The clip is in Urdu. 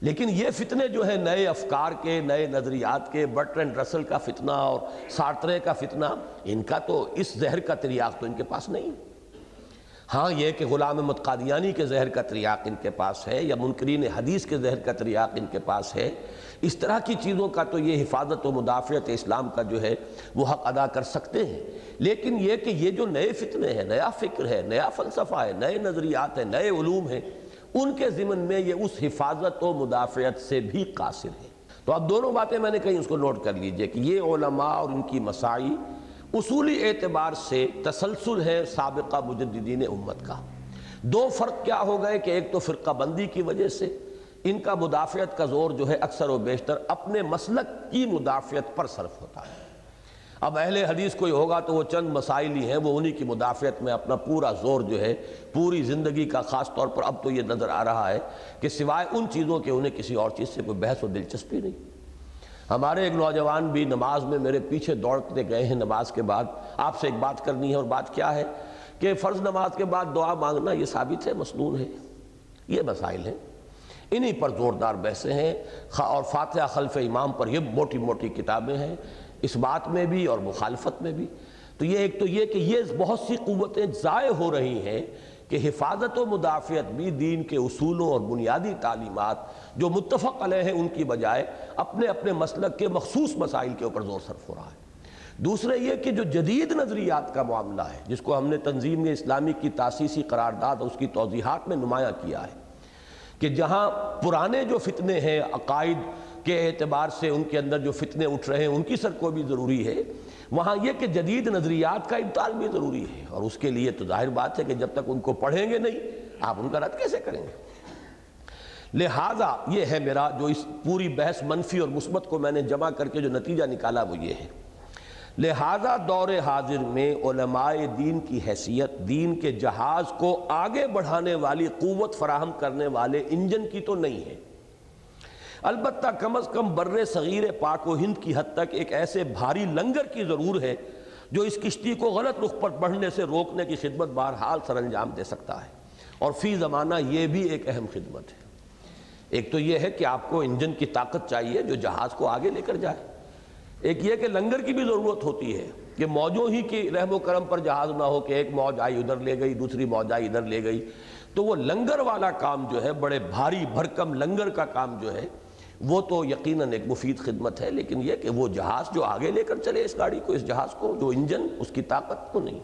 لیکن یہ فتنے جو ہیں نئے افکار کے، نئے نظریات کے، برٹرینڈ رسل کا فتنہ اور سارترے کا فتنہ، ان کا تو اس زہر کا تریاق تو ان کے پاس نہیں۔ ہاں یہ کہ غلام احمد قادیانی کے زہر کا تریاق ان کے پاس ہے، یا منکرین حدیث کے زہر کا تریاق ان کے پاس ہے، اس طرح کی چیزوں کا تو یہ حفاظت و مدافعت اسلام کا جو ہے وہ حق ادا کر سکتے ہیں۔ لیکن یہ کہ یہ جو نئے فتنے ہیں، نیا فکر ہے، نیا فلسفہ ہے، نئے نظریات ہیں، نئے علوم ہیں، ان کے ضمن میں یہ اس حفاظت و مدافعت سے بھی قاصر ہے۔ تو اب دونوں باتیں میں نے کہیں، اس کو نوٹ کر لیجئے کہ یہ علماء اور ان کی مساعی اصولی اعتبار سے تسلسل ہے سابقہ مجددین امت کا۔ دو فرق کیا ہو گئے کہ ایک تو فرقہ بندی کی وجہ سے ان کا مدافعت کا زور جو ہے اکثر و بیشتر اپنے مسلک کی مدافعت پر صرف ہوتا ہے۔ اب اہل حدیث کوئی ہوگا تو وہ چند مسائل ہی ہیں، وہ انہی کی مدافعت میں اپنا پورا زور جو ہے پوری زندگی کا، خاص طور پر اب تو یہ نظر آ رہا ہے کہ سوائے ان چیزوں کے انہیں کسی اور چیز سے کوئی بحث و دلچسپی نہیں۔ ہمارے ایک نوجوان بھی نماز میں میرے پیچھے دوڑتے گئے ہیں، نماز کے بعد آپ سے ایک بات کرنی ہے، اور بات کیا ہے کہ فرض نماز کے بعد دعا مانگنا یہ ثابت ہے، مسنون ہے، یہ مسائل ہیں، انہی پر زوردار بحثیں ہیں، اور فاتحہ خلف امام پر یہ موٹی موٹی کتابیں ہیں، اس بات میں بھی اور مخالفت میں بھی۔ تو یہ ایک تو یہ کہ یہ بہت سی قوتیں ضائع ہو رہی ہیں کہ حفاظت و مدافعت بھی دین کے اصولوں اور بنیادی تعلیمات جو متفق علیہ ہیں ان کی بجائے اپنے اپنے مسلک کے مخصوص مسائل کے اوپر زور صرف ہو رہا ہے۔ دوسرے یہ کہ جو جدید نظریات کا معاملہ ہے، جس کو ہم نے تنظیم اسلامی کی تاسیسی قرارداد اور اس کی توضیحات میں نمایاں کیا ہے، کہ جہاں پرانے جو فتنے ہیں عقائد کے اعتبار سے ان کے اندر جو فتنے اٹھ رہے ہیں ان کی سرکوبی ضروری ہے، وہاں یہ کہ جدید نظریات کا ابطال بھی ضروری ہے، اور اس کے لیے تو ظاہر بات ہے کہ جب تک ان کو پڑھیں گے نہیں آپ ان کا رد کیسے کریں گے۔ لہٰذا یہ ہے میرا جو اس پوری بحث منفی اور مثبت کو میں نے جمع کر کے جو نتیجہ نکالا وہ یہ ہے، لہٰذا دور حاضر میں علماء دین کی حیثیت دین کے جہاز کو آگے بڑھانے والی قوت فراہم کرنے والے انجن کی تو نہیں ہے، البتہ کم از کم بر صغیر پاک و ہند کی حد تک ایک ایسے بھاری لنگر کی ضرور ہے جو اس کشتی کو غلط رخ پر بڑھنے سے روکنے کی خدمت بہرحال سر انجام دے سکتا ہے، اور فی زمانہ یہ بھی ایک اہم خدمت ہے۔ ایک تو یہ ہے کہ آپ کو انجن کی طاقت چاہیے جو جہاز کو آگے لے کر جائے، ایک یہ کہ لنگر کی بھی ضرورت ہوتی ہے کہ موجوں ہی کی رحم و کرم پر جہاز نہ ہو کہ ایک موج آئی ادھر لے گئی، دوسری موج آئی ادھر لے گئی، تو وہ لنگر والا کام جو ہے، بڑے بھاری بھرکم لنگر کا کام جو ہے وہ تو یقیناً ایک مفید خدمت ہے، لیکن یہ کہ وہ جہاز جو آگے لے کر چلے اس گاڑی کو، اس جہاز کو، جو انجن، اس کی طاقت تو نہیں۔